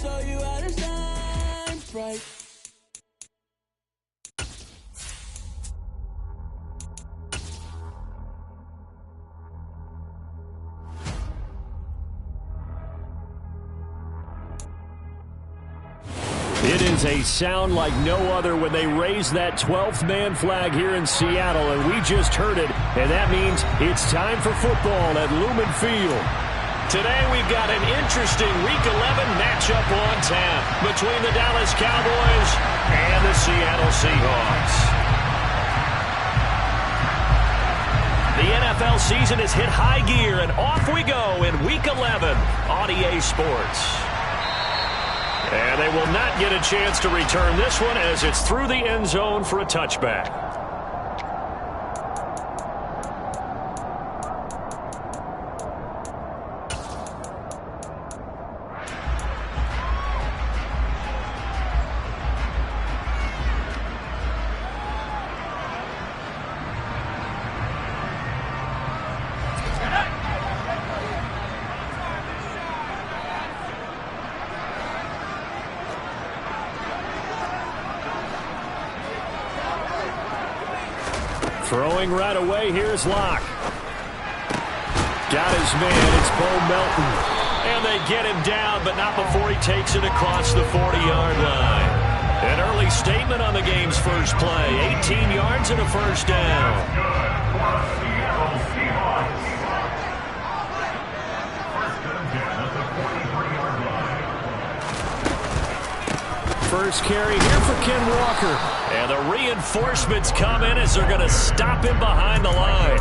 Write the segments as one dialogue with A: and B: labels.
A: show you how to shine bright.
B: It is a sound like no other when they raise that 12th man flag here in Seattle, and we just heard it, and that means it's time for football at Lumen Field.
C: Today we've got an interesting Week 11 matchup on tap between the Dallas Cowboys and the Seattle Seahawks. The NFL season has hit high gear, and off we go in Week 11 on EA Sports. And they will not get a chance to return this one as it's through the end zone for a touchback.
B: Throwing right away, here's Locke. Got his man, it's Bo Melton.
C: And they get him down, but not before he takes it across the 40-yard line. An early statement on the game's first play. 18 yards and a first down.
B: First carry here for Ken Walker.
C: And the reinforcements come in as they're going to stop him behind the line.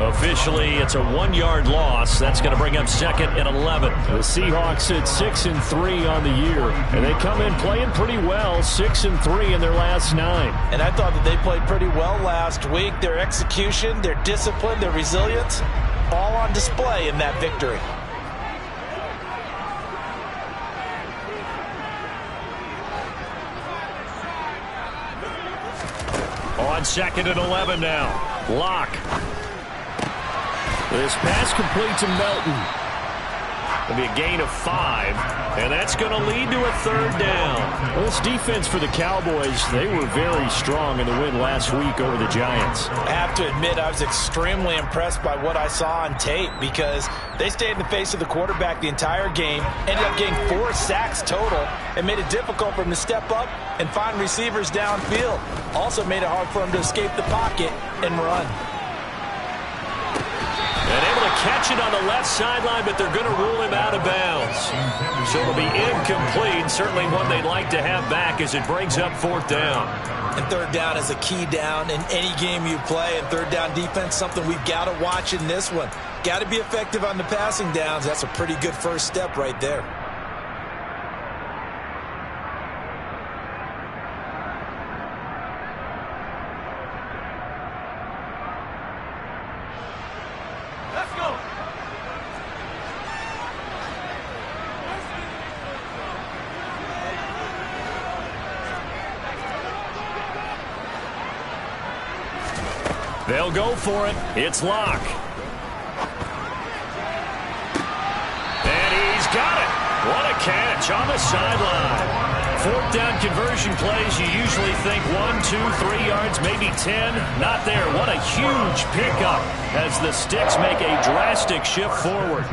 C: Officially, it's a 1-yard loss. That's going to bring up second and 11.
B: The Seahawks sit 6-3 on the year, and they come in playing pretty well, 6-3 in their last 9.
D: And I thought that they played pretty well last week. Their execution, their discipline, their resilience, all on display in that victory.
C: On second and 11 now. Locke.
B: This pass complete to Melton.
C: It'll be a gain of 5, and that's going to lead to a third down.
B: Well, this defense for the Cowboys, they were very strong in the win last week over the Giants.
D: I have to admit, I was extremely impressed by what I saw on tape because they stayed in the face of the quarterback the entire game, ended up getting 4 sacks total, and made it difficult for him to step up and find receivers downfield. Also made it hard for him to escape the pocket and run.
C: And able to catch it on the left sideline, but they're going to rule him out of bounds. So it'll be incomplete. Certainly one they'd like to have back as it brings up fourth down.
D: And third down is a key down in any game you play. And third down defense, something we've got to watch in this one. Got to be effective on the passing downs. That's a pretty good first step right there.
C: They'll go for it. It's Locke. And he's got it. What a catch on the sideline. Fourth down conversion plays, you usually think 1, 2, 3 yards, maybe 10. Not there. What a huge pickup as the Sticks make a drastic shift forward.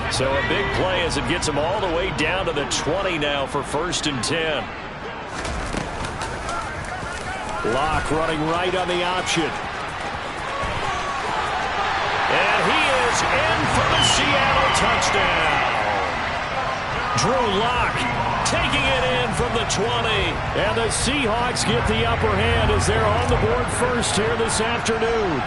C: So a big play as it gets them all the way down to the 20 now for first and 10.
B: Locke running right on the option.
C: And he is in for the Seattle touchdown. Drew Locke taking it in from the 20.
B: And the Seahawks get the upper hand as they're on the board first here this afternoon.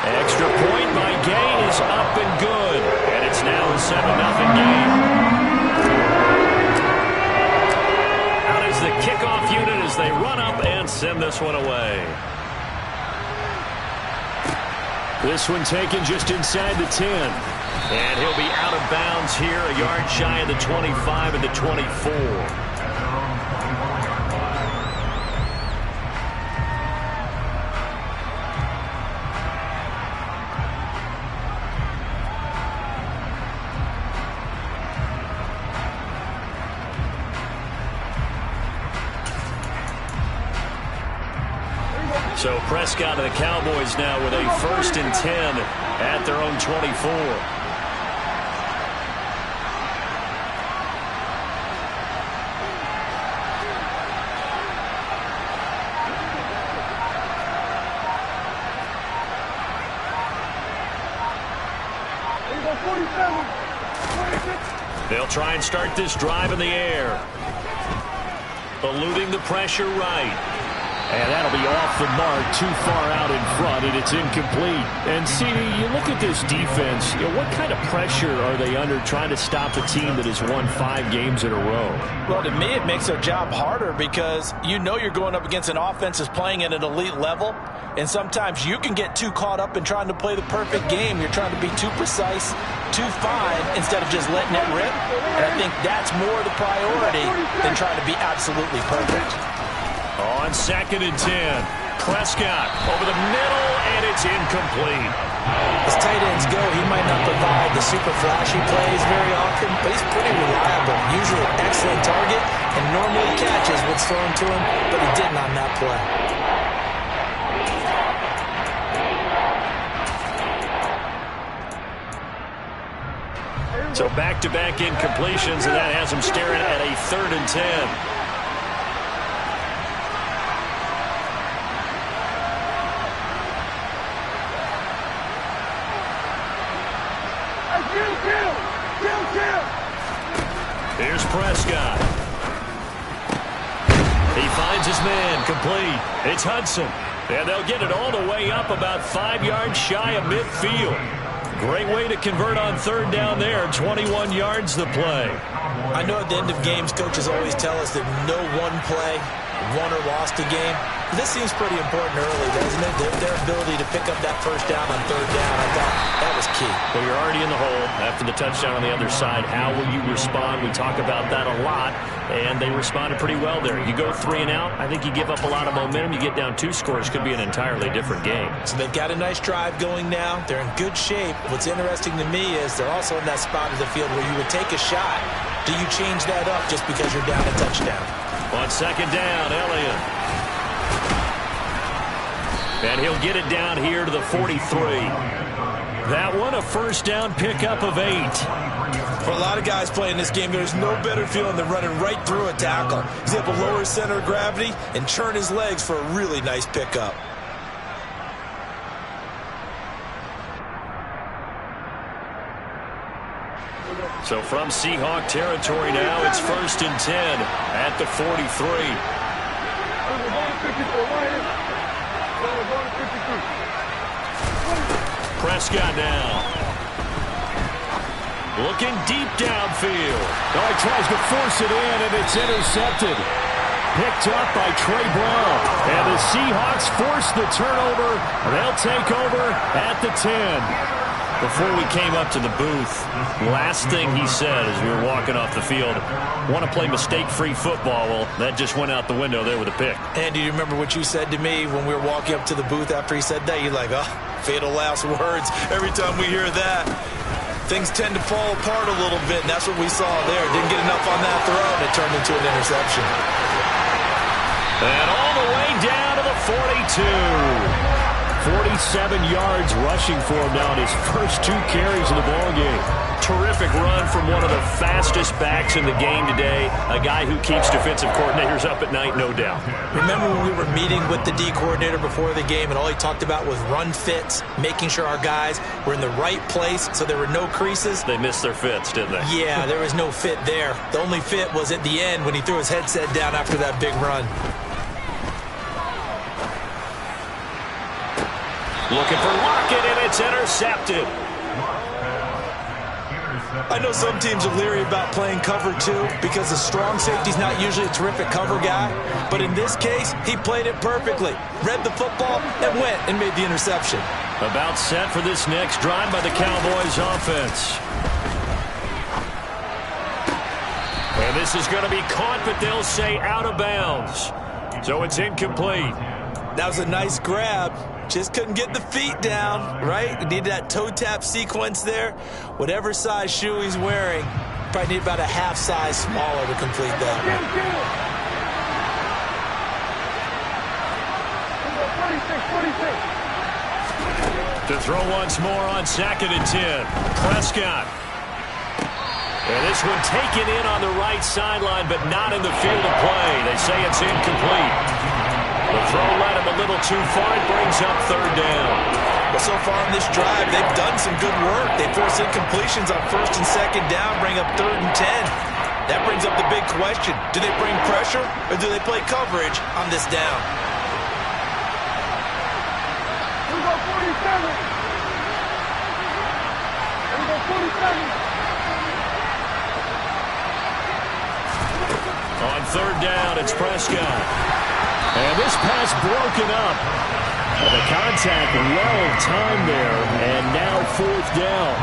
C: Extra point by Gay is up and good. And it's now a 7-0 game. Out is the kickoff unit as they run up and send this one away.
B: This one taken just inside the 10.
C: And he'll be out of bounds here, a yard shy of the 25 and the 24. So Prescott and the Cowboys now with a 1st and 10 at their own 24. They'll try and start this drive in the air. Eluding the pressure right.
B: And that'll be off the mark, too far out in front, and it's incomplete. And, CD, you look at this defense, what kind of pressure are they under trying to stop a team that has won 5 games in a row?
D: Well, to me, it makes their job harder because you know you're going up against an offense that's playing at an elite level, and sometimes you can get too caught up in trying to play the perfect game. You're trying to be too precise, too fine, instead of just letting it rip. And I think that's more the priority than trying to be absolutely perfect.
C: On 2nd and 10, Prescott over the middle, and it's incomplete.
D: As tight ends go, he might not provide the super flashy plays very often, but he's pretty reliable. Usually an excellent target, and normally catches what's thrown to him, but he didn't on that play.
C: So back-to-back incompletions, and that has him staring at a 3rd and 10. Here's Prescott. He finds his man, complete. It's Hudson. And they'll get it all the way up about 5 yards shy of midfield. Great way to convert on 3rd down there. 21 yards the play.
D: I know at the end of games, coaches always tell us that no one play won or lost a game. This seems pretty important early, doesn't it? Their ability to pick up that 1st down on 3rd down, I thought that was key.
C: Well, you're already in the hole after the touchdown on the other side. How will you respond? We talk about that a lot, and they responded pretty well there. You go 3 and out, I think you give up a lot of momentum. You get down 2 scores, could be an entirely different game.
D: So they've got a nice drive going now. They're in good shape. What's interesting to me is they're also in that spot of the field where you would take a shot. Do you change that up just because you're down a touchdown?
C: On 2nd down, Elliott. And he'll get it down here to the 43. That one, a 1st down pickup of 8.
D: For a lot of guys playing this game, there's no better feeling than running right through a tackle. He's able to lower his center of gravity and churn his legs for a really nice pickup.
C: So from Seahawk territory now, it's 1st and 10 at the 43. Prescott now. Looking deep downfield.
B: Oh, he tries to force it in, and it's intercepted. Picked up by Trey Brown. And the Seahawks force the turnover. They'll take over at the 10.
C: Before we came up to the booth, last thing he said as we were walking off the field, want to play mistake-free football. Well, that just went out the window there with a pick.
D: And do you remember what you said to me when we were walking up to the booth after he said that? You're like, oh, fatal last words. Every time we hear that, things tend to fall apart a little bit, and that's what we saw there. Didn't get enough on that throw, and it turned into an interception.
C: And all the way down to the 42.
B: 47 yards rushing for him now in his first 2 carries of the ballgame.
C: Terrific run from one of the fastest backs in the game today. A guy who keeps defensive coordinators up at night, no doubt.
D: Remember when we were meeting with the D coordinator before the game and all he talked about was run fits, making sure our guys were in the right place so there were no creases?
C: They missed their fits, didn't they?
D: Yeah, there was no fit there. The only fit was at the end when he threw his headset down after that big run.
C: Looking for Lockett, and it's intercepted.
D: I know some teams are leery about playing cover 2 because the strong safety's not usually a terrific cover guy. But in this case, he played it perfectly. Read the football and went and made the interception.
C: About set for this next drive by the Cowboys offense. And this is going to be caught, but they'll say out of bounds. So it's incomplete.
D: That was a nice grab. Just couldn't get the feet down, right? Needed that toe tap sequence there. Whatever size shoe he's wearing, probably need about a half size smaller to complete that.
C: To throw once more on 2nd and 10. Prescott. And this one taken in on the right sideline, but not in the field of play. They say it's incomplete. The throw led him a little too far. It brings up 3rd down.
D: Well, so far in this drive, they've done some good work. They force incompletions on 1st and 2nd down, bring up 3rd and 10. That brings up the big question. Do they bring pressure or do they play coverage on this down?
E: Here we go, 47. Here we go, 47.
C: On 3rd down, it's Prescott.
B: And this pass broken up. And the contact well timed there. And now 4th down.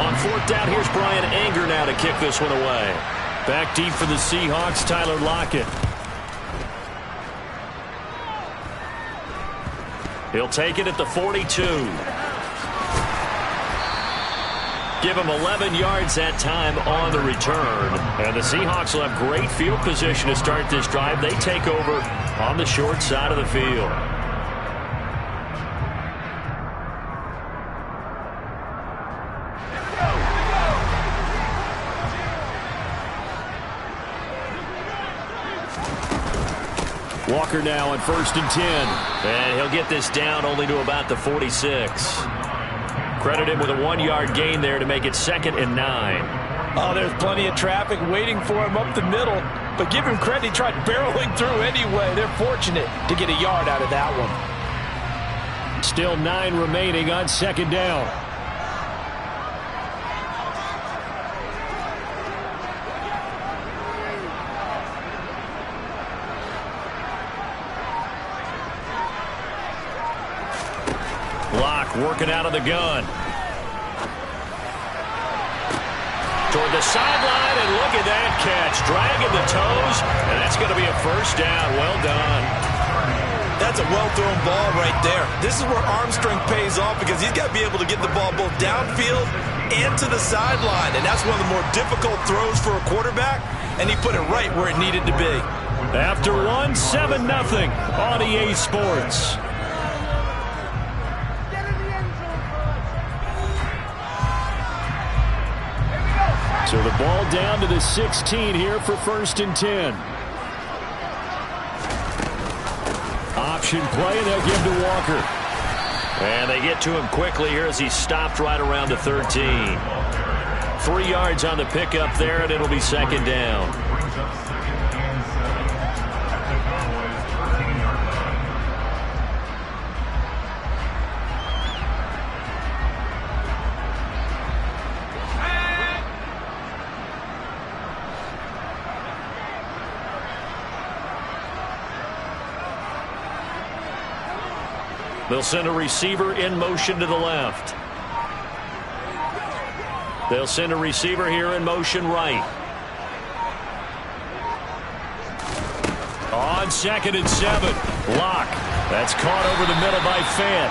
C: On 4th down, here's Brian Anger now to kick this one away.
B: Back deep for the Seahawks, Tyler Lockett.
C: He'll take it at the 42. Give him 11 yards that time on the return. And the Seahawks will have great field position to start this drive. They take over on the short side of the field.
B: Walker now on 1st and 10.
C: And he'll get this down only to about the 46. Credit him with a 1-yard gain there to make it 2nd and 9.
D: Oh, there's plenty of traffic waiting for him up the middle. But give him credit, he tried barreling through anyway. They're fortunate to get a yard out of that one.
B: Still 9 remaining on 2nd down.
C: Locke working out of the gun. Toward the sideline, and look at that catch. Dragging the toes, and that's going to be a 1st down. Well done.
D: That's a well-thrown ball right there. This is where arm strength pays off because he's got to be able to get the ball both downfield and to the sideline, and that's one of the more difficult throws for a quarterback, and he put it right where it needed to be.
B: After 7-0 on EA Sports. So the ball down to the 16 here for 1st and 10. Option play, and they'll give to Walker.
C: And they get to him quickly here as he's stopped right around the 13. 3 yards on the pickup there, and it'll be 2nd down. They'll send a receiver in motion to the left. They'll send a receiver here in motion right. On 2nd and 7. Locke. That's caught over the middle by Fant.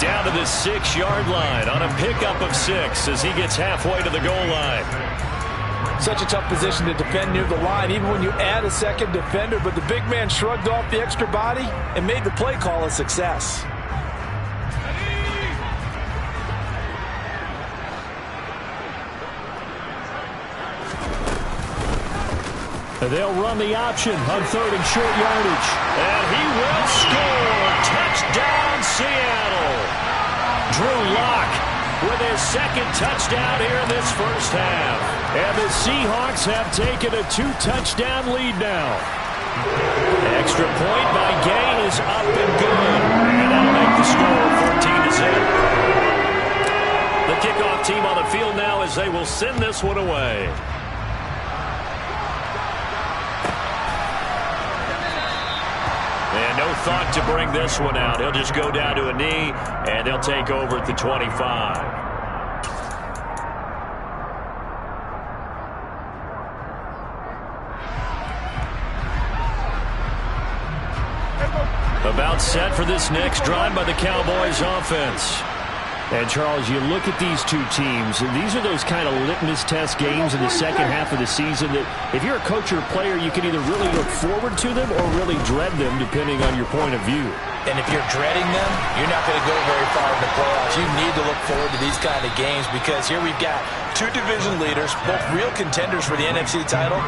C: Down to the 6-yard line on a pickup of 6 as he gets halfway to the goal line.
D: Such a tough position to defend near the line, even when you add a second defender. But the big man shrugged off the extra body and made the play call a success.
B: They'll run the option on 3rd and short yardage.
C: And he will score. Touchdown, Seattle. Drew Lock with his 2nd touchdown here in this 1st half.
B: And the Seahawks have taken a 2-touchdown lead now.
C: Extra point by Gain is up and good. And that'll make the score 14-0. The kickoff team on the field now as they will send this one away. And no thought to bring this one out. He'll just go down to a knee, and they'll take over at the 25. About set for this next drive by the Cowboys offense.
B: And, Charles, you look at these two teams, and these are those kind of litmus test games in the second half of the season that if you're a coach or a player, you can either really look forward to them or really dread them, depending on your point of view.
D: And if you're dreading them, you're not going to go very far in the playoffs. You need to look forward to these kind of games because here we've got two division leaders, both real contenders for the NFC title.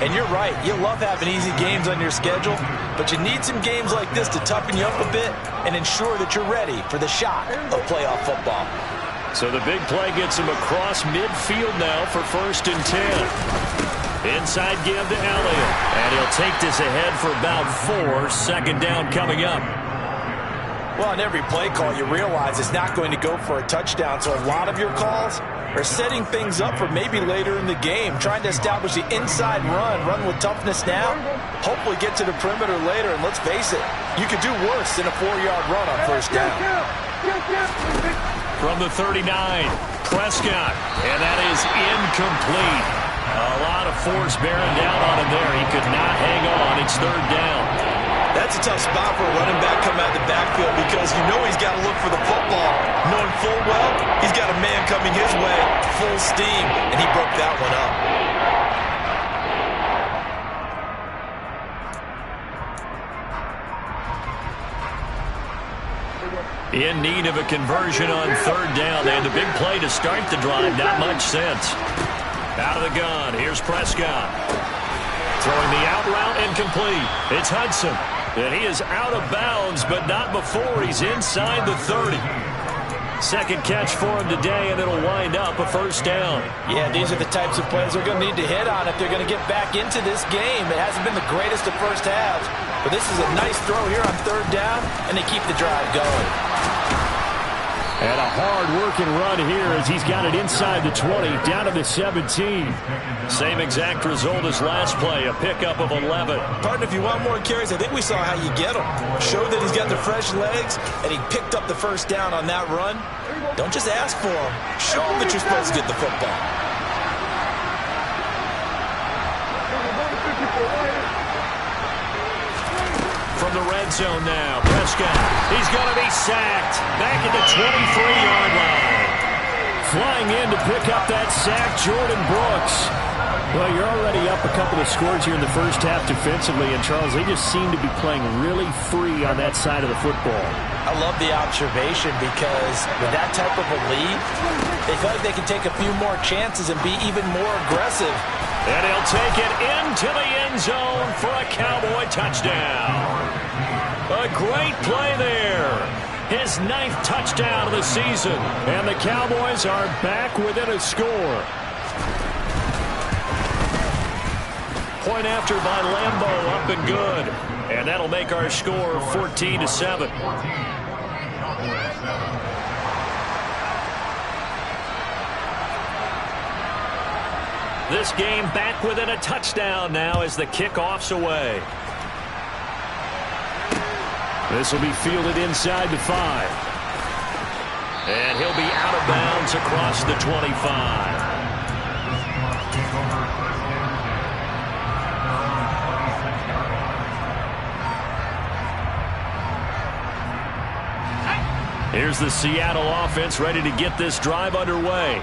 D: And you're right, you love having easy games on your schedule, but you need some games like this to toughen you up a bit and ensure that you're ready for the shot of playoff football.
B: So the big play gets him across midfield now for 1st and 10. Inside give to Elliott. And he'll take this ahead for about 4. 2nd down coming up.
D: Well, on every play call, you realize it's not going to go for a touchdown. So a lot of your calls are setting things up for maybe later in the game, trying to establish the inside run with toughness now, hopefully get to the perimeter later. And let's face it, you could do worse than a 4-yard run on 1st down.
B: From the 39, Prescott. And that is incomplete. A lot of force bearing down on him there. He could not hang on. It's 3rd down.
D: That's a tough spot for a running back coming out of the backfield because you know he's got to look for the football, knowing full well he's got a man coming his way, full steam, and he broke that one up.
B: In need of a conversion on 3rd down. They had the big play to start the drive. Not much sense. Out of the gun. Here's Prescott. Throwing the out route incomplete. It's Hudson. And he is out of bounds, but not before he's inside the 30. 2nd catch for him today, and it'll wind up a 1st down.
D: Yeah, these are the types of plays they're going to need to hit on if they're going to get back into this game. It hasn't been the greatest of first halves, but this is a nice throw here on 3rd down, and they keep the drive going.
B: And a hard-working run here as he's got it inside the 20, down to the 17. Same exact result as last play, a pickup of 11.
D: Partner, if you want more carries, I think we saw how you get them. Showed that he's got the fresh legs, and he picked up the 1st down on that run. Don't just ask for him. Show him that you're supposed to get the football.
B: From the red zone now, Prescott. He's going to be sacked. Back at the 23-yard line. Flying in to pick up that sack, Jordan Brooks. Well, you're already up a couple of scores here in the first half defensively, and Charles, they just seem to be playing really free on that side of the football.
D: I love the observation because with that type of a lead, they feel like they can take a few more chances and be even more aggressive.
B: And he'll take it into the end zone for a Cowboy touchdown. A great play there. His 9th touchdown of the season. And the Cowboys are back within a score. Point after by Lambeau, up and good. And that'll make our score 14-7. This game back within a touchdown now as the kickoff's away. This will be fielded inside the 5. And he'll be out of bounds across the 25. Here's the Seattle offense ready to get this drive underway.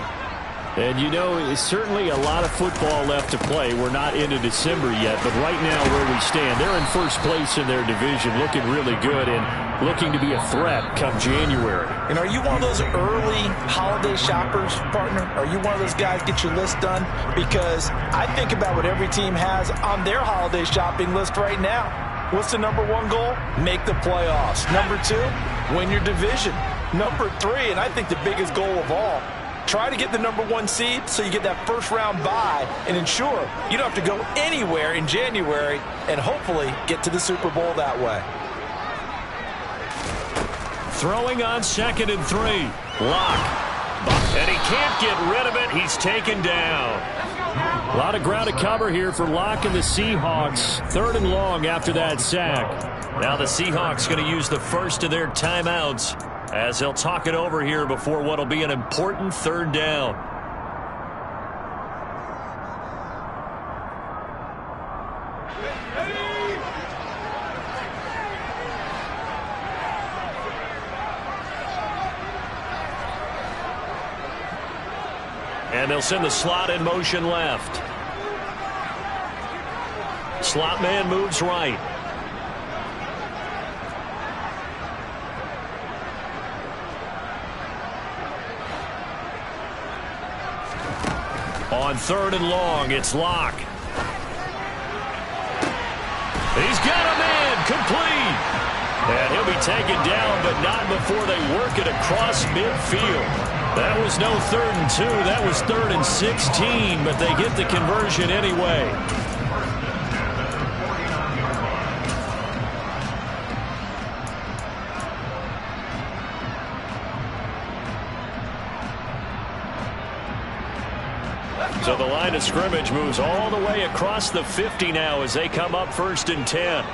B: And, you know, it's certainly a lot of football left to play. We're not into December yet, but right now where we stand, they're in first place in their division, looking really good and looking to be a threat come January.
D: And are you one of those early holiday shoppers, partner? Are you one of those guys get your list done? Because I think about what every team has on their holiday shopping list right now. What's the #1 goal? Make the playoffs. #2, win your division. #3, and I think the biggest goal of all, try to get the #1 seed so you get that first-round bye and ensure you don't have to go anywhere in January and hopefully get to the Super Bowl that way.
B: Throwing on 2nd and 3. Locke. And he can't get rid of it. He's taken down. A lot of ground to cover here for Locke and the Seahawks. 3rd and long after that sack. Now the Seahawks going to use the first of their timeouts as they'll talk it over here before what will be an important 3rd down. And they'll send the slot in motion left. Slot man moves right.
C: On 3rd and long, it's Locke. He's got a man, complete. And he'll be taken down, but not before they work it across midfield. That was no 3rd and 2. That was 3rd and 16, but they get the conversion anyway. So the line of scrimmage moves all the way across the 50 now as they come up 1st and 10.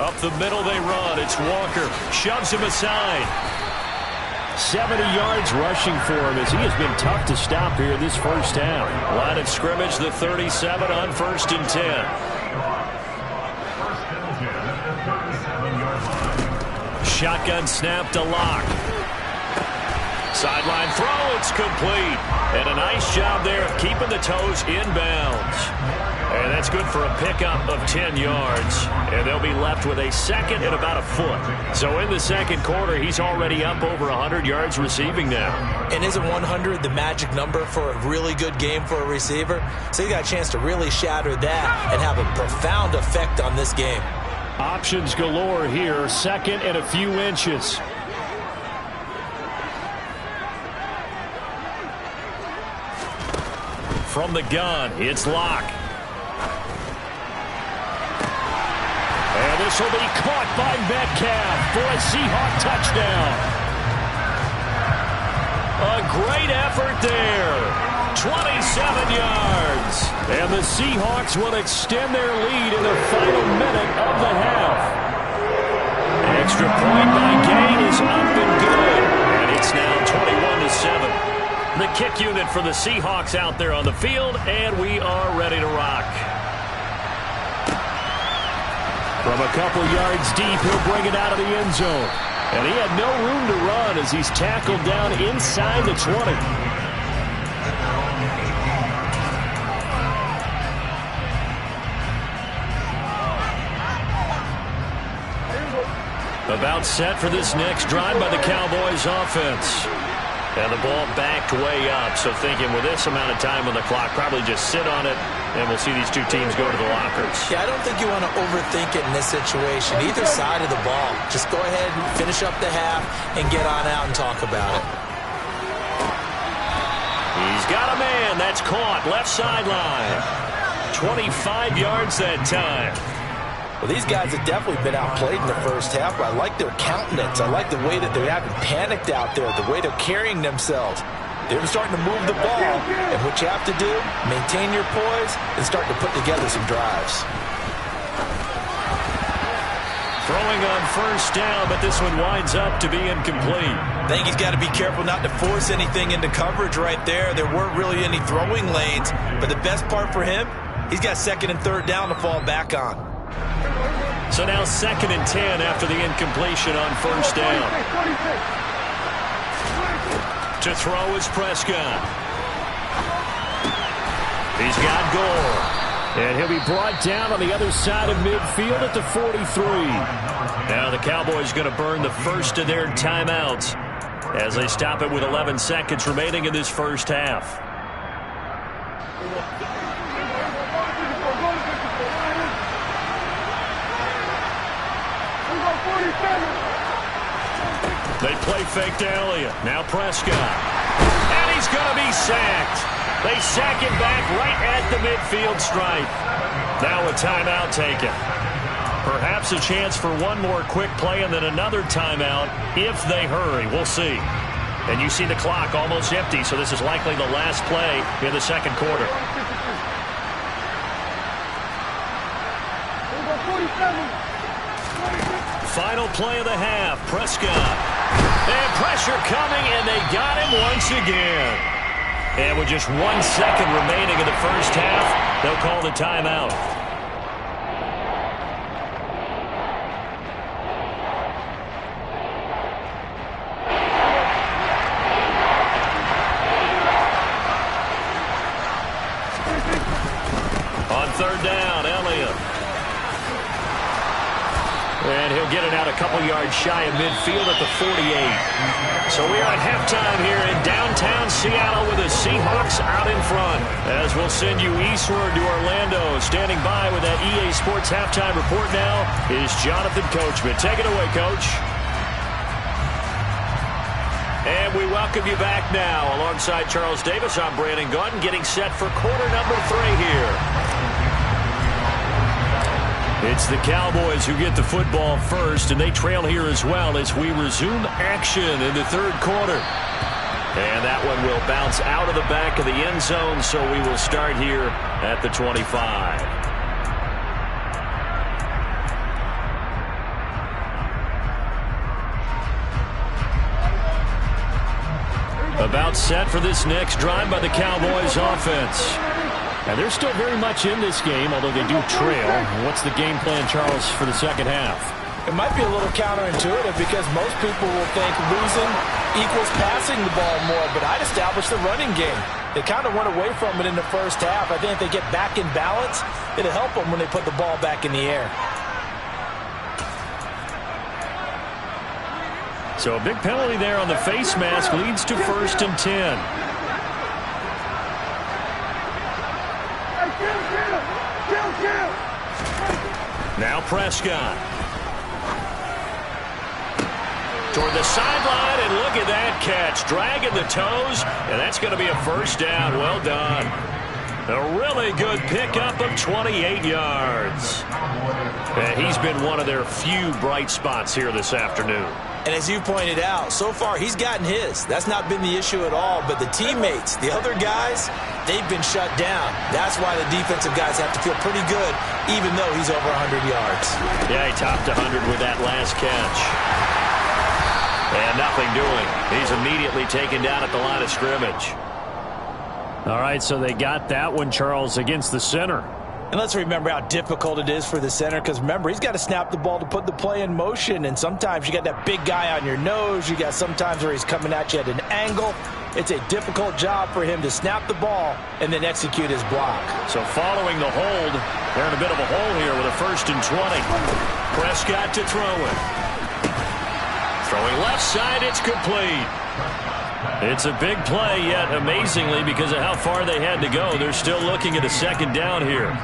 C: Up the middle they run. It's Walker. Shoves him aside.
B: 70 yards rushing for him as he has been tough to stop here this first half.
C: Line of scrimmage, the 37 on 1st and 10. Shotgun snap to Locke. Sideline throw, it's complete. And a nice job there of keeping the toes inbounds. And that's good for a pickup of 10 yards. And they'll be left with a second and about a foot. So in the second quarter, he's already up over 100 yards receiving now.
D: And isn't 100 the magic number for a really good game for a receiver? So you got a chance to really shatter that and have a profound effect on this game.
B: Options galore here. 2nd and a few inches.
C: From the gun, it's Locke.
B: And this will be caught by Metcalf for a Seahawk touchdown.
C: A great effort there. 27 yards.
B: And the Seahawks will extend their lead in the final minute of the half.
C: Extra point by Gain is up and good. And it's now 21-7. The kick unit for the Seahawks out there on the field, and we are ready to rock.
B: From a couple yards deep, he'll bring it out of the end zone. And he had no room to run as he's tackled down inside the 20.
C: About set for this next drive by the Cowboys offense. And the ball backed way up, so thinking with this amount of time on the clock, probably just sit on it, and we'll see these two teams go to the lockers.
D: Yeah, I don't think you want to overthink it in this situation. Either side of the ball. Just go ahead and finish up the half and get on out and talk about it.
C: He's got a man. That's caught. Left sideline. 25 yards that time.
D: Well, these guys have definitely been outplayed in the first half, but I like their countenance. I like the way that they're having panicked out there, the way they're carrying themselves. They're starting to move the ball, and what you have to do, maintain your poise and start to put together some drives.
C: Throwing on 1st down, but this one winds up to be incomplete.
D: I think he's got to be careful not to force anything into coverage right there. There weren't really any throwing lanes, but the best part for him, he's got 2nd and 3rd down to fall back on.
C: So now 2nd and 10 after the incompletion on 1st down. To throw is Prescott. He's got Gore.
B: And he'll be brought down on the other side of midfield at the 43.
C: Now the Cowboys going to burn the first of their timeouts as they stop it with 11 seconds remaining in this first half. They play fake to Elliott. Now Prescott. And he's going to be sacked. They sack him back right at the midfield stripe. Now a timeout taken. Perhaps a chance for one more quick play and then another timeout if they hurry. We'll see. And you see the clock almost empty, so this is likely the last play in the second quarter. Final play of the half. Prescott. And pressure coming, and they got him once again. And with just 1 second remaining in the first half, they'll call the timeout. On 3rd down, Elliott.
B: And he'll get it out a couple yards shy of midfield at the 48. So we are at halftime here in downtown Seattle with the Seahawks out in front. As we'll send you eastward to Orlando. Standing by with that EA Sports halftime report now is Jonathan Coachman. Take it away, Coach. And we welcome you back now. Alongside Charles Davis, I'm Brandon Gaudin, getting set for quarter number 3 here. It's the Cowboys who get the football first, and they trail here as well as we resume action in the third quarter. And that one will bounce out of the back of the end zone, so we will start here at the 25. About set for this next drive by the Cowboys offense. And they're still very much in this game, although they do trail. What's the game plan, Charles, for the second half?
D: It might be a little counterintuitive because most people will think losing equals passing the ball more, but I'd establish the running game. They kind of went away from it in the first half. I think if they get back in balance, it'll help them when they put the ball back in the air.
B: So a big penalty there on the face mask leads to 1st and 10. Now Prescott. Toward the sideline, and look at that catch. Dragging the toes, and that's going to be a first down. Well done. A really good pickup of 28 yards. And he's been one of their few bright spots here this afternoon.
D: And as you pointed out, so far he's gotten his. That's not been the issue at all. But the teammates, the other guys, they've been shut down. That's why the defensive guys have to feel pretty good, even though he's over 100 yards.
B: Yeah, he topped 100 with that last catch. And nothing doing. He's immediately taken down at the line of scrimmage. All right, so they got that one, Charles, against the center.
D: And let's remember how difficult it is for the center, because remember, he's got to snap the ball to put the play in motion, and sometimes you got that big guy on your nose. You got sometimes where he's coming at you at an angle. It's a difficult job for him to snap the ball and then execute his block.
B: So following the hold, they're in a bit of a hole here with a 1st and 20. Prescott to throw it. Throwing left side, it's complete. It's a big play, yet amazingly, because of how far they had to go, they're still looking at a 2nd down here.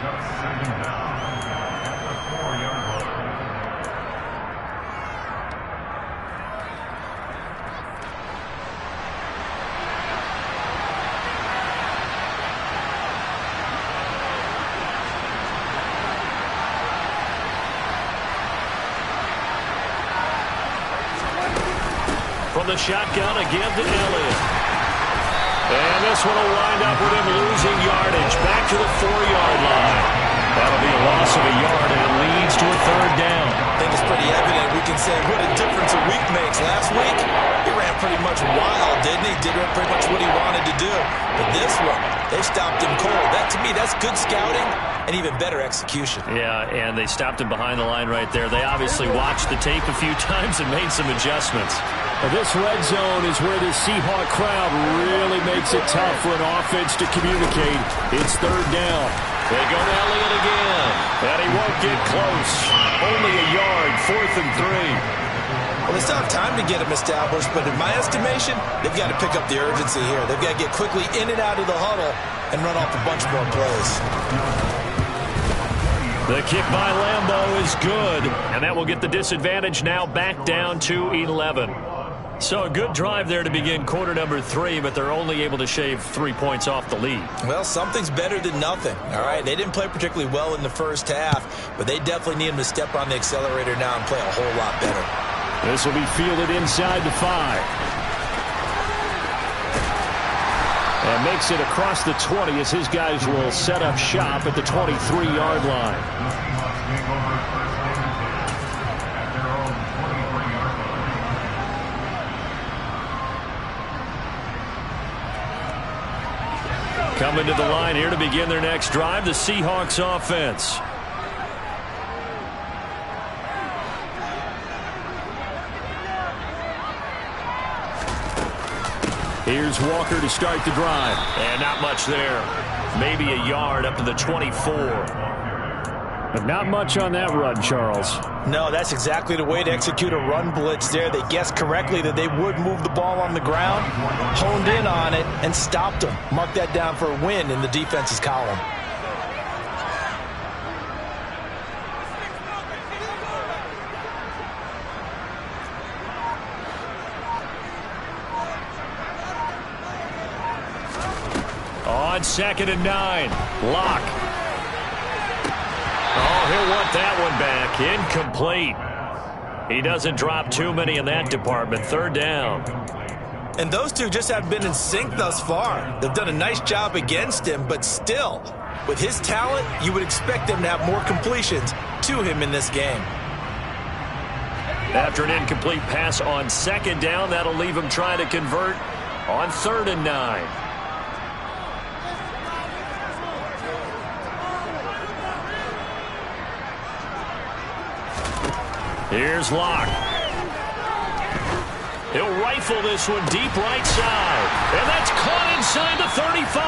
B: From the shotgun again to Elliott. And this one will wind up with him losing yardage back to the 4-yard line. That'll be a loss of a yard, and it leads to a 3rd down.
D: I think it's pretty evident. We can say what a difference a week makes. Last week, he ran pretty much wild, didn't he? Did pretty much what he wanted to do. But this one, they stopped him cold. That, to me, that's good scouting and even better execution.
B: Yeah, and they stopped him behind the line right there. They obviously watched the tape a few times and made some adjustments. This red zone is where the Seahawk crowd really makes it tough for an offense to communicate. It's 3rd down. They go to Elliott again, and he won't get close. Only a yard, 4th and 3.
D: Well, they still have time to get him established, but in my estimation, they've got to pick up the urgency here. They've got to get quickly in and out of the huddle and run off a bunch more plays.
B: The kick by Lambeau is good, and that will get the disadvantage now back down to 11. So a good drive there to begin quarter number 3, but they're only able to shave 3 points off the lead.
D: Well, something's better than nothing, all right? They didn't play particularly well in the first half, but they definitely need him to step on the accelerator now and play a whole lot better.
B: This will be fielded inside the 5. And makes it across the 20 as his guys will set up shop at the 23-yard line. Coming to the line here to begin their next drive, the Seahawks offense. Here's Walker to start the drive. And not much there. Maybe a yard up to the 24. But not much on that run, Charles.
D: No, that's exactly the way to execute a run blitz there. They guessed correctly that they would move the ball on the ground, honed in on it, and stopped them. Mark that down for a win in the defense's column.
C: On 2nd and 9, Locke. Oh, he'll want that one back. Incomplete. He doesn't drop too many in that department. 3rd down.
D: And those two just haven't been in sync thus far. They've done a nice job against him, but still, with his talent, you would expect them to have more completions to him in this game.
C: After an incomplete pass on 2nd down, that'll leave him trying to convert on 3rd and 9. Here's Locke. He'll rifle this one deep right side. And that's caught inside the 35.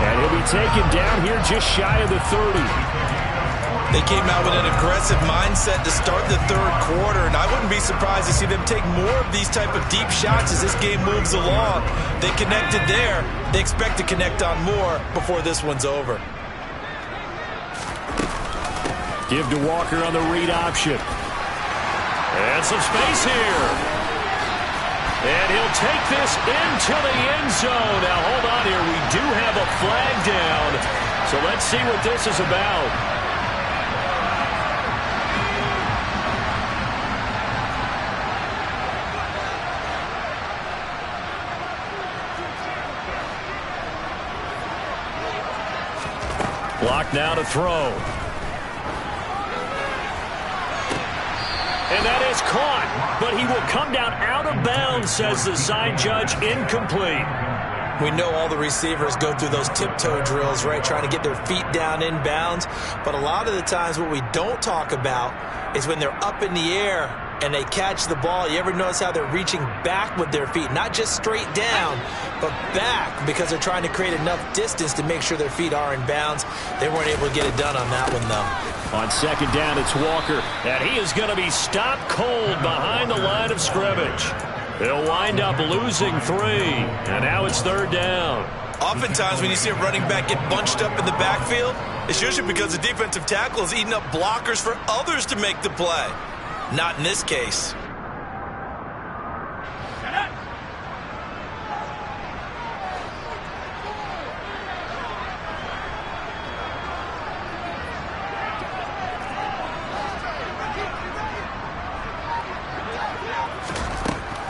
B: And he'll be taken down here just shy of the 30.
D: They came out with an aggressive mindset to start the 3rd quarter, and I wouldn't be surprised to see them take more of these type of deep shots as this game moves along. They connected there. They expect to connect on more before this one's over.
B: Give to Walker on the read option.
C: And some space here. And he'll take this into the end zone. Now, hold on here. We do have a flag down. So let's see what this is about. Block now to throw. And that is caught, but he will come down out of bounds, says the side judge. Incomplete.
D: We know all the receivers go through those tiptoe drills, right, trying to get their feet down inbounds. But a lot of the times what we don't talk about is when they're up in the air and they catch the ball. You ever notice how they're reaching back with their feet? Not just straight down, but back, because they're trying to create enough distance to make sure their feet are in bounds. They weren't able to get it done on that one, though.
B: On 2nd down, it's Walker.
C: And he is going to be stopped cold behind the line of scrimmage. He'll wind up losing 3. And now it's 3rd down.
D: Oftentimes when you see a running back get bunched up in the backfield, it's usually because the defensive tackle is eating up blockers for others to make the play. Not in this case.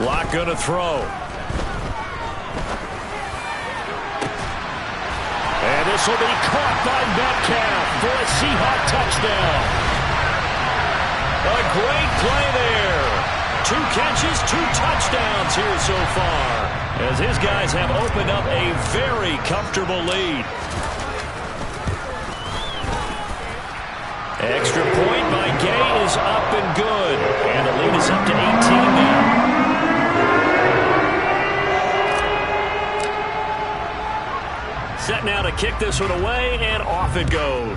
C: Locke going to throw. And this will be caught by Metcalf for a Seahawk touchdown. A great play there. 2 catches, 2 touchdowns here so far, as his guys have opened up a very comfortable lead. Extra point by Gay is up and good. And the lead is up to 18 now. Set now to kick this one away, and off it goes.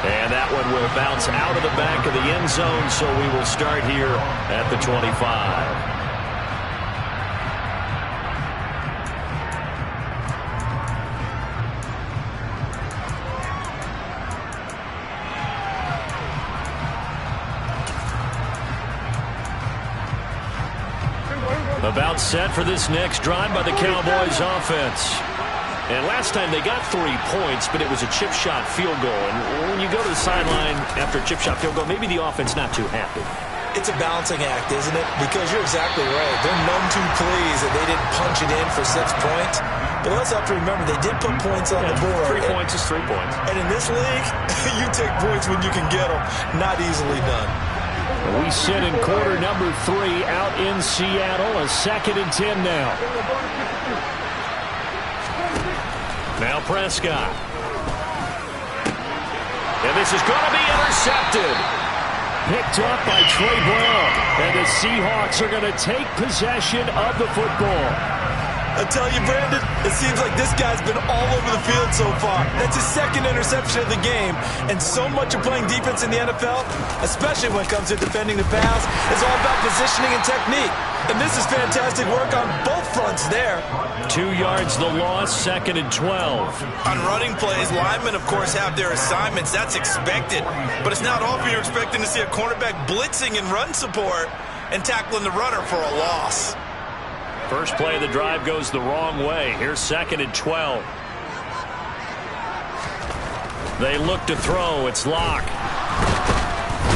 C: And that one will bounce out of the back of the end zone, so we will start here at the 25. About set for this next drive by the Cowboys offense. And last time they got 3 points, but it was a chip shot field goal. And when you go to the sideline after a chip shot field goal, maybe the offense not too happy.
D: It's a balancing act, isn't it? Because you're exactly right. They're none too pleased that they didn't punch it in for 6 points. But let's have to remember, they did put points on the board.
C: 3 points is 3 points.
D: And in this league, you take points when you can get them. Not easily done.
B: We sit in quarter number 3 out in Seattle. A 2nd and 10 now.
C: Now Prescott. And this is going to be intercepted.
B: Picked up by Trey Brown. And the Seahawks are going to take possession of the football.
D: I tell you, Brandon, it seems like this guy's been all over the field so far. That's his second interception of the game. And so much of playing defense in the NFL, especially when it comes to defending the pass, is all about positioning and technique. And this is fantastic work on both fronts there.
C: 2 yards the loss, 2nd and 12.
F: On running plays, linemen, of course, have their assignments. That's expected. But it's not often you're expecting to see a cornerback blitzing in run support and tackling the runner for a loss.
C: First play of the drive goes the wrong way. Here's 2nd and 12. They look to throw. It's Locke.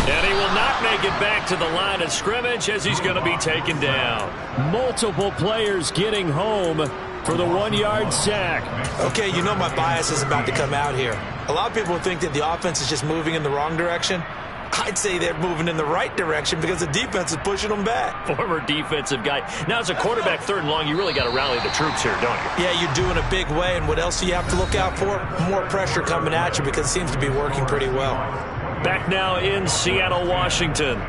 C: And he will not make it back to the line of scrimmage as he's going to be taken down.
B: Multiple players getting home for the 1-yard sack.
D: Okay, you know my bias is about to come out here. A lot of people think that the offense is just moving in the wrong direction. I'd say they're moving in the right direction because the defense is pushing them back.
C: Former defensive guy. Now, as a quarterback, 3rd and long, you really got to rally the troops here, don't you?
D: Yeah, you do in a big way. And what else do you have to look out for? More pressure coming at you because it seems to be working pretty well.
C: Back now in Seattle, Washington.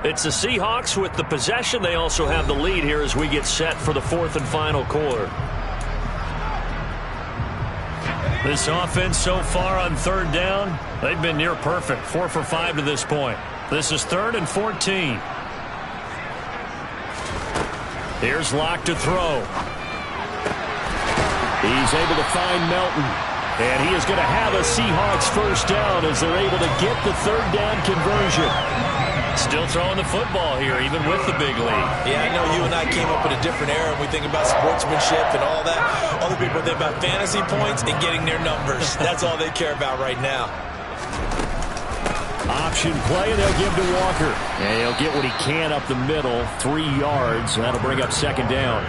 C: It's the Seahawks with the possession. They also have the lead here as we get set for the 4th and final quarter. This offense so far on 3rd down, they've been near perfect. 4 for 5 to this point. This is 3rd and 14. Here's Locke to throw.
B: He's able to find Melton. And he is going to have a Seahawks first down as they're able to get the 3rd down conversion.
C: Still throwing the football here, even with the big lead.
D: Yeah, I know you and I came up in a different era. We think about sportsmanship and all that. Other people think about fantasy points and getting their numbers. That's all they care about right now.
B: Option play, and they'll give to Walker. And he'll get what he can up the middle, 3 yards. That'll bring up 2nd down.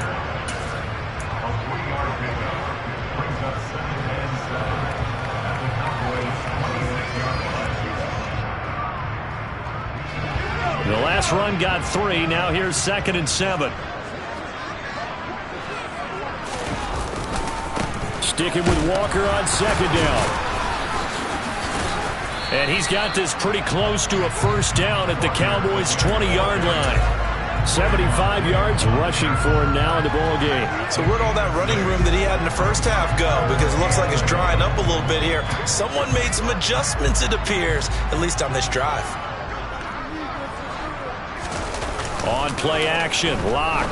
C: The last run got 3. Now here's 2nd and 7.
B: Sticking with Walker on 2nd down.
C: And he's got this pretty close to a first down at the Cowboys' 20-yard line.
B: 75 yards rushing for him now in the ball game.
D: So where'd all that running room that he had in the first half go? Because it looks like it's drying up a little bit here. Someone made some adjustments, it appears, at least on this drive.
C: On play action, Locke.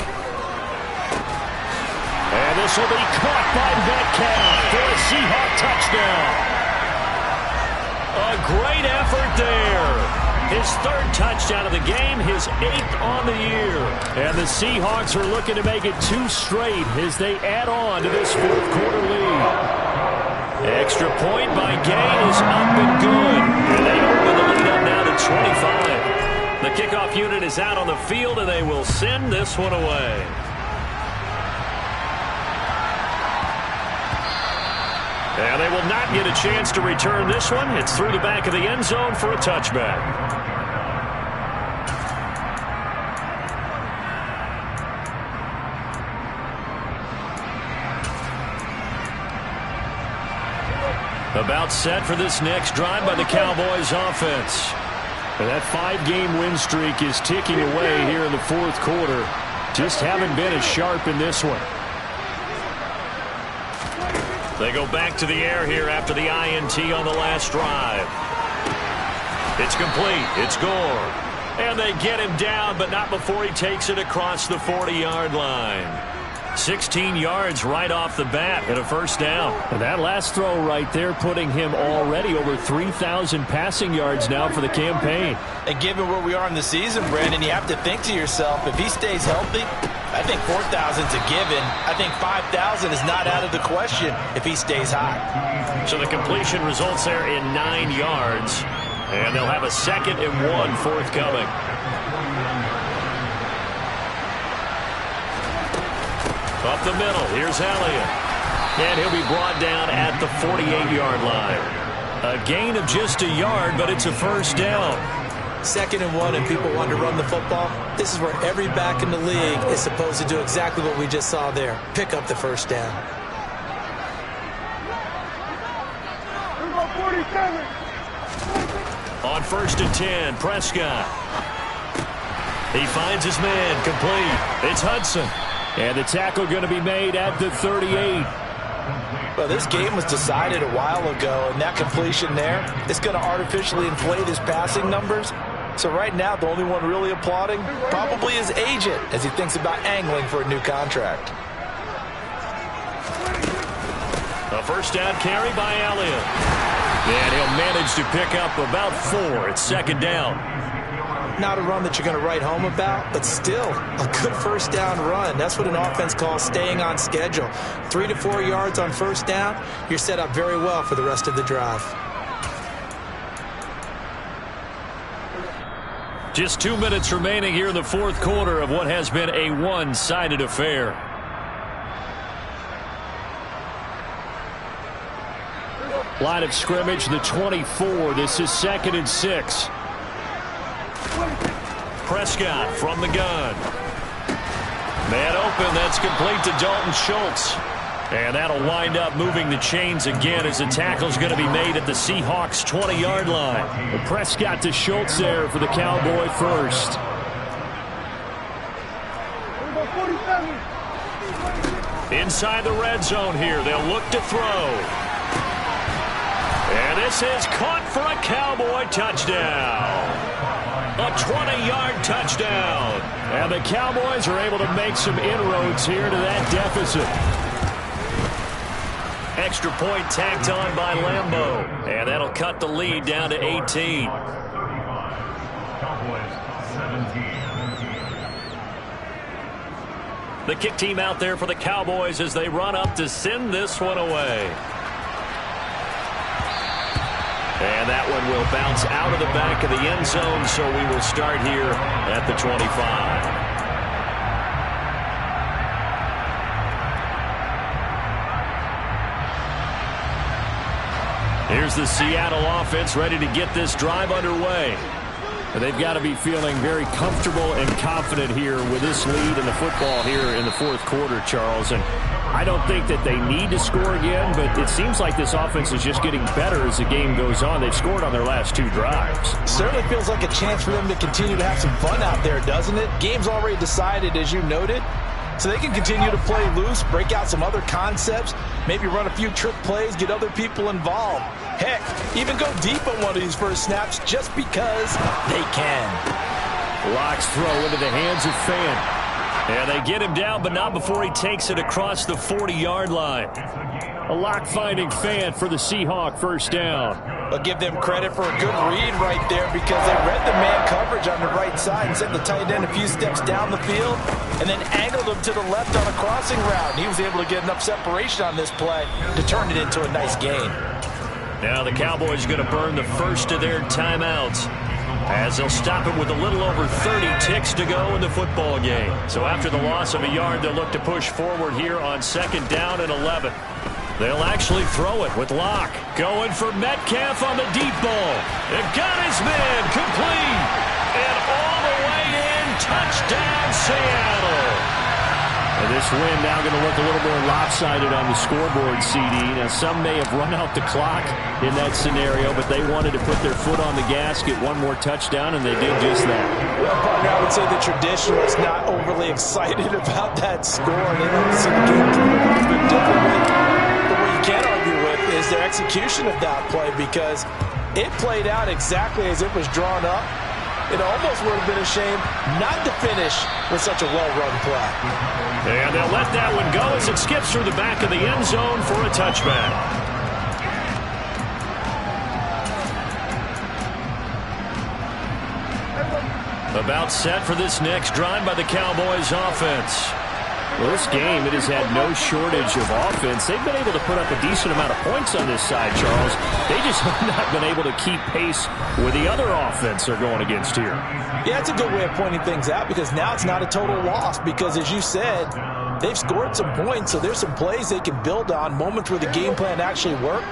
C: And this will be caught by Metcalf for a Seahawk touchdown. A great effort there. His 3rd touchdown of the game, his 8th on the year.
B: And the Seahawks are looking to make it 2 straight as they add on to this 4th quarter lead.
C: Extra point by Gain is up and good. And they open the lead up now to 25. The kickoff unit is out on the field, and they will send this one away. And they will not get a chance to return this one. It's through the back of the end zone for a touchback. About set for this next drive by the Cowboys offense.
B: And that 5-game win streak is ticking away here in the 4th quarter. Just haven't been as sharp in this one.
C: They go back to the air here after the INT on the last drive. It's complete. It's Gore. And they get him down, but not before he takes it across the 40-yard line. 16 yards right off the bat and a first down.
B: And that last throw right there putting him already over 3,000 passing yards now for the campaign.
D: And given where we are in the season, Brandon, you have to think to yourself, if he stays healthy, I think 4,000 is a given. I think 5,000 is not out of the question if he stays hot.
C: So the completion results there in 9 yards. And they'll have a 2nd and 1 forthcoming. Up the middle, here's Elliott. And he'll be brought down at the 48-yard line. A gain of just a yard, but it's a first down.
D: 2nd and 1 and people want to run the football. This is where every back in the league is supposed to do exactly what we just saw there. Pick up the first down.
C: On 1st and 10, Prescott. He finds his man complete. It's Hudson.
B: And the tackle going to be made at the 38.
D: Well, this game was decided a while ago, and that completion there is going to artificially inflate his passing numbers. So right now, the only one really applauding probably his agent as he thinks about angling for a new contract.
C: A first down carry by Elliott. And he'll manage to pick up about 4. It's second down.
D: Not a run that you're going to write home about, but still a good first down run. That's what an offense calls staying on schedule. 3 to 4 yards on first down, you're set up very well for the rest of the drive.
C: Just 2 minutes remaining here in the fourth quarter of what has been a one-sided affair.
B: Line of scrimmage, the 24. This is 2nd and 6.
C: Prescott from the gun. Man open, that's complete to Dalton Schultz. And that'll wind up moving the chains again as the tackle's going to be made at the Seahawks' 20-yard line.
B: The Prescott to Schultz there for the Cowboy first.
C: Inside the red zone here, they'll look to throw. And this is caught for a Cowboy touchdown. A 20-yard touchdown.
B: And the Cowboys are able to make some inroads here to that deficit.
C: Extra point tacked on by Lambeau. And that'll cut the lead down to 18. The kick team out there for the Cowboys as they run up to send this one away. And that one will bounce out of the back of the end zone, so we will start here at the 25. Here's the Seattle offense ready to get this drive underway.
B: And they've got to be feeling very comfortable and confident here with this lead in the football here in the fourth quarter, Charles. And I don't think that they need to score again, but it seems like this offense is just getting better as the game goes on. They've scored on their last 2 drives.
D: Certainly feels like a chance for them to continue to have some fun out there, doesn't it? Game's already decided, as you noted. So they can continue to play loose, break out some other concepts, maybe run a few trick plays, get other people involved. Heck, even go deep on one of these first snaps just because they can.
B: Locke's throw into the hands of Fant.
C: And they get him down, but not before he takes it across the 40-yard line.
B: A Locke finding Fant for the Seahawk first down.
D: I'll give them credit for a good read right there because they read the man coverage on the right side and sent the tight end a few steps down the field and then angled him to the left on a crossing route. And he was able to get enough separation on this play to turn it into a nice gain.
C: Now the Cowboys are going to burn the first of their timeouts as they'll stop it with a little over 30 ticks to go in the football game. So after the loss of a yard, they'll look to push forward here on 2nd down and 11. They'll actually throw it with Locke. Going for Metcalf on the deep ball. It got his man complete. And all the way in, touchdown Seattle.
B: And this win now going to look a little more lopsided on the scoreboard, CD. Now, some may have run out the clock in that scenario, but they wanted to put their foot on the gas, get one more touchdown, and they did just that.
D: Well, partner, I would say the traditionalists not overly excited about that score. They don't see the game a little bit differently. But what you can't argue with is their execution of that play because it played out exactly as it was drawn up. It almost would have been a shame not to finish with such a well-run play.
C: And they'll let that one go as it skips through the back of the end zone for a touchback. About set for this next drive by the Cowboys offense.
B: Well, this game, it has had no shortage of offense. They've been able to put up a decent amount of points on this side, Charles. They just have not been able to keep pace with the other offense they're going against here.
D: Yeah, it's a good way of pointing things out because now it's not a total loss because, as you said, they've scored some points, so there's some plays they can build on, moments where the game plan actually worked.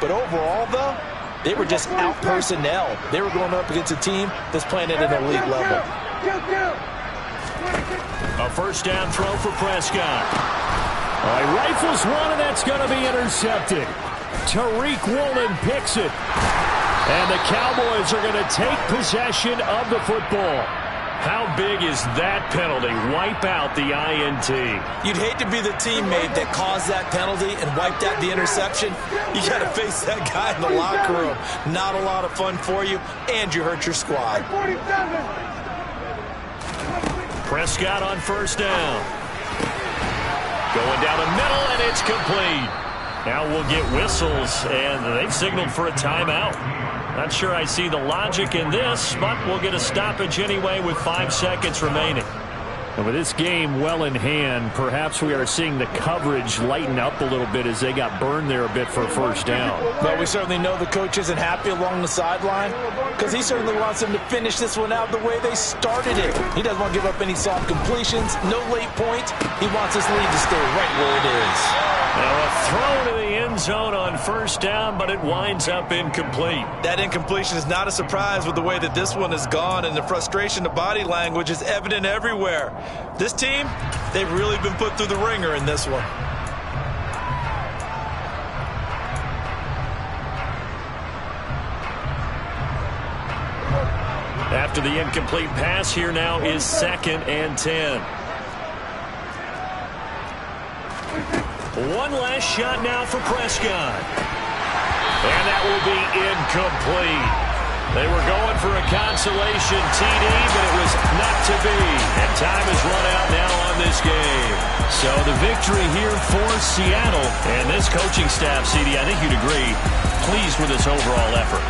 D: But overall, though, they were just out-personnel. They were going up against a team that's playing at an elite level.
C: A first down throw for Prescott.
B: He rifles one, and that's going to be intercepted. Tariq Woolen picks it. And the Cowboys are going to take possession of the football. How big is that penalty? Wipe out the INT.
D: You'd hate to be the teammate that caused that penalty and wiped out the interception. You got to face that guy in the locker room. Not a lot of fun for you, and you hurt your squad.
E: 47.
B: Prescott on first down. Going down the middle, and it's complete. Now we'll get whistles, and they've signaled for a timeout. Not sure I see the logic in this, but we'll get a stoppage anyway with 5 seconds remaining. And with this game well in hand, perhaps we are seeing the coverage lighten up a little bit as they got burned there a bit for a first down.
D: Well, we certainly know the coach isn't happy along the sideline because he certainly wants them to finish this one out the way they started it. He doesn't want to give up any soft completions, no late points. He wants his lead to stay right where it is.
B: Now a throw to the end zone on first down, but it winds up incomplete.
F: That incompletion is not a surprise with the way that this one has gone, and the frustration, the body language is evident everywhere. This team, they've really been put through the ringer in this one.
B: After the incomplete pass, here now is 2nd and 10. One last shot now for Prescott. And that will be incomplete. They were going for a consolation TD, but it was not to be. And time has run out now on this game. So the victory here for Seattle. And this coaching staff, CD, I think you'd agree, pleased with this overall effort.